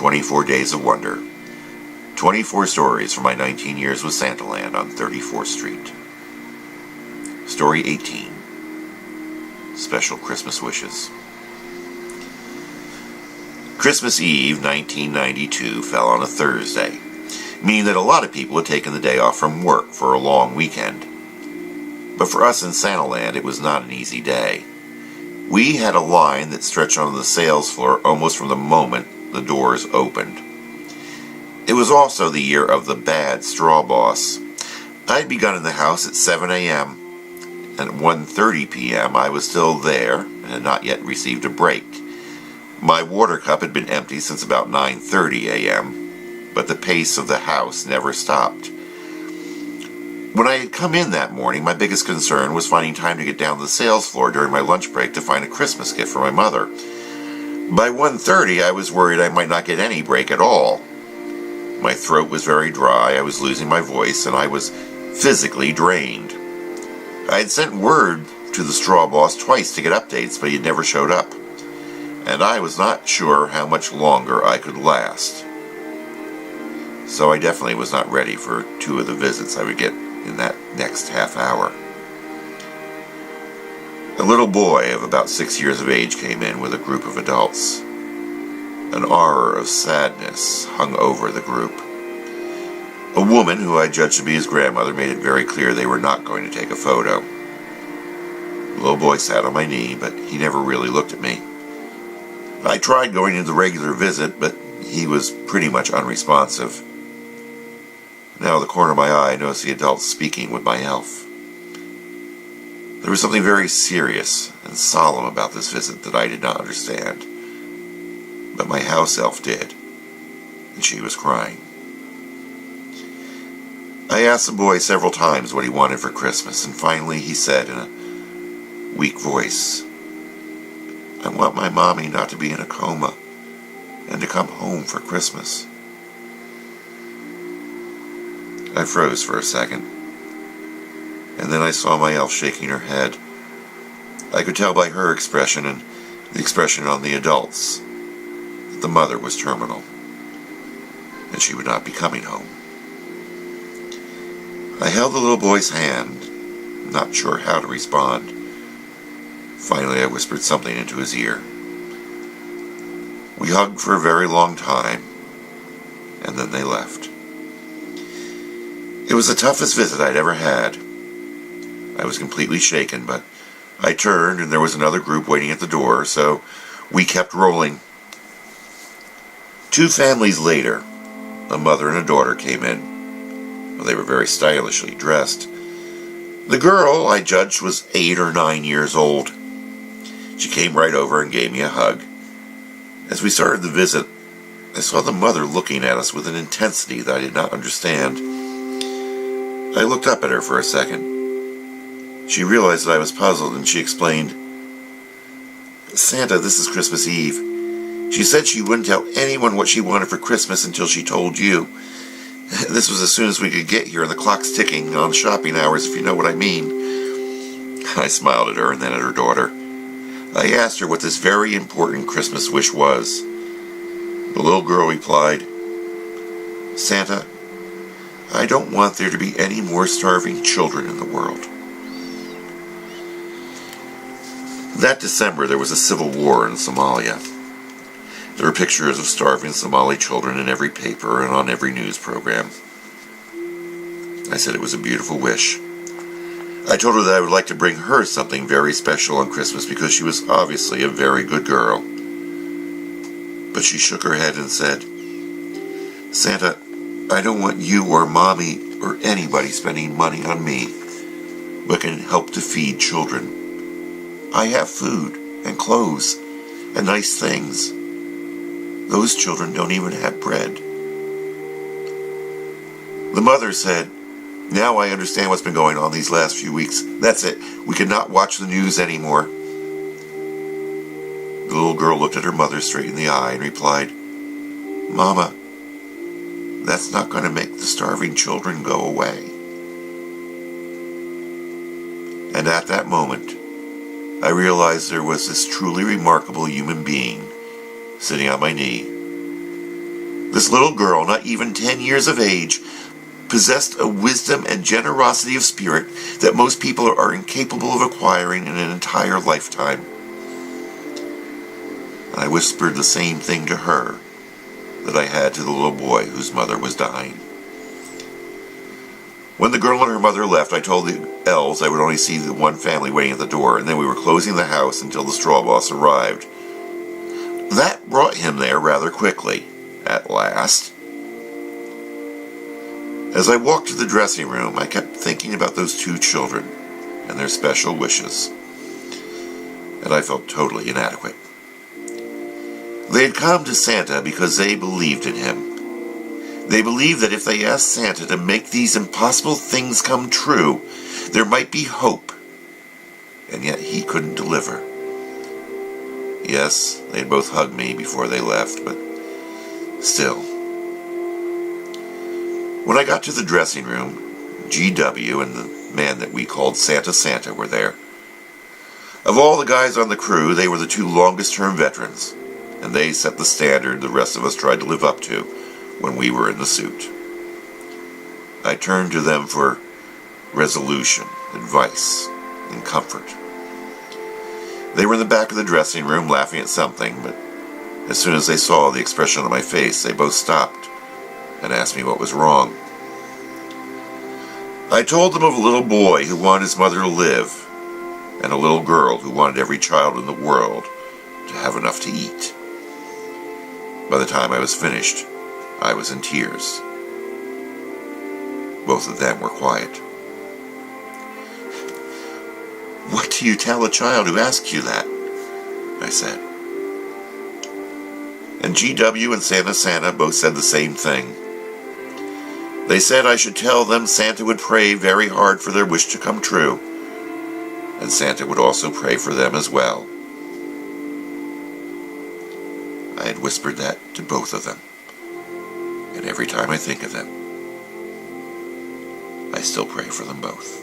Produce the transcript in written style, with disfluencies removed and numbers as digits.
24 Days of Wonder. 24 stories from my 19 years with Santaland on 34th Street. Story 18. Special Christmas Wishes. Christmas Eve 1992 fell on a Thursday, meaning that a lot of people had taken the day off from work for a long weekend. But for us in Santaland, it was not an easy day. We had a line that stretched onto the sales floor almost from the moment the doors opened. It was also the year of the bad straw boss. I had begun in the house at 7 a.m., and at 1:30 p.m. I was still there and had not yet received a break. My water cup had been empty since about 9:30 a.m., but the pace of the house never stopped. When I had come in that morning, my biggest concern was finding time to get down to the sales floor during my lunch break to find a Christmas gift for my mother. By 1:30, I was worried I might not get any break at all. My throat was very dry, I was losing my voice, and I was physically drained. I had sent word to the straw boss twice to get updates, but he had never showed up, and I was not sure how much longer I could last. So I definitely was not ready for 2 of the visits I would get in that next half hour. A little boy of about 6 years of age came in with a group of adults. An aura of sadness hung over the group. A woman, who I judged to be his grandmother, made it very clear they were not going to take a photo. The little boy sat on my knee, but he never really looked at me. I tried going into the regular visit, but he was pretty much unresponsive. Now, out of the corner of my eye, I noticed the adult speaking with my elf. There was something very serious and solemn about this visit that I did not understand. But my house elf did, and she was crying. I asked the boy several times what he wanted for Christmas, and finally he said in a weak voice, "I want my mommy not to be in a coma and to come home for Christmas." I froze for a second, and then I saw my elf shaking her head. I could tell by her expression and the expression on the adults that the mother was terminal, and she would not be coming home. I held the little boy's hand, not sure how to respond. Finally, I whispered something into his ear. We hugged for a very long time, and then they left. It was the toughest visit I'd ever had. I was completely shaken, but I turned and there was another group waiting at the door, so we kept rolling. 2 families later, a mother and a daughter came in. They were very stylishly dressed. The girl, I judged, was 8 or 9 years old. She came right over and gave me a hug. As we started the visit, I saw the mother looking at us with an intensity that I did not understand. I looked up at her for a second. She realized that I was puzzled, and she explained, "Santa, this is Christmas Eve. She said she wouldn't tell anyone what she wanted for Christmas until she told you. This was as soon as we could get here, and the clock's ticking on shopping hours, if you know what I mean." I smiled at her and then at her daughter. I asked her what this very important Christmas wish was. The little girl replied, "Santa, I don't want there to be any more starving children in the world." That December, there was a civil war in Somalia. There were pictures of starving Somali children in every paper and on every news program. I said it was a beautiful wish. I told her that I would like to bring her something very special on Christmas because she was obviously a very good girl. But she shook her head and said, "Santa, I don't want you or Mommy or anybody spending money on me, but can help to feed children. I have food and clothes and nice things. Those children don't even have bread." The mother said, "Now I understand what's been going on these last few weeks. That's it. We cannot watch the news anymore." The little girl looked at her mother straight in the eye and replied, "Mama, that's not going to make the starving children go away." And at that moment, I realized there was this truly remarkable human being sitting on my knee, This little girl, not even 10 years of age, possessed a wisdom and generosity of spirit that most people are incapable of acquiring in an entire lifetime. I whispered the same thing to her that I had to the little boy whose mother was dying. When the girl and her mother left, I told the elves I would only see the one family waiting at the door, and then we were closing the house until the straw boss arrived. That brought him there rather quickly, at last. As I walked to the dressing room, I kept thinking about those two children and their special wishes, and I felt totally inadequate. They had come to Santa because they believed in him. They believed that if they asked Santa to make these impossible things come true, there might be hope, and yet he couldn't deliver. Yes, they'd both hugged me before they left, but still. When I got to the dressing room, GW and the man that we called Santa were there. Of all the guys on the crew, they were the two longest-term veterans, and they set the standard the rest of us tried to live up to when we were in the suit. I turned to them for resolution, advice, and comfort. They were in the back of the dressing room laughing at something, but as soon as they saw the expression on my face, they both stopped and asked me what was wrong. I told them of a little boy who wanted his mother to live, and a little girl who wanted every child in the world to have enough to eat. By the time I was finished, I was in tears. Both of them were quiet. "What do you tell a child who asks you that?" I said. And GW and Santa both said the same thing. They said I should tell them Santa would pray very hard for their wish to come true, and Santa would also pray for them as well. I had whispered that to both of them, and every time I think of them, I still pray for them both.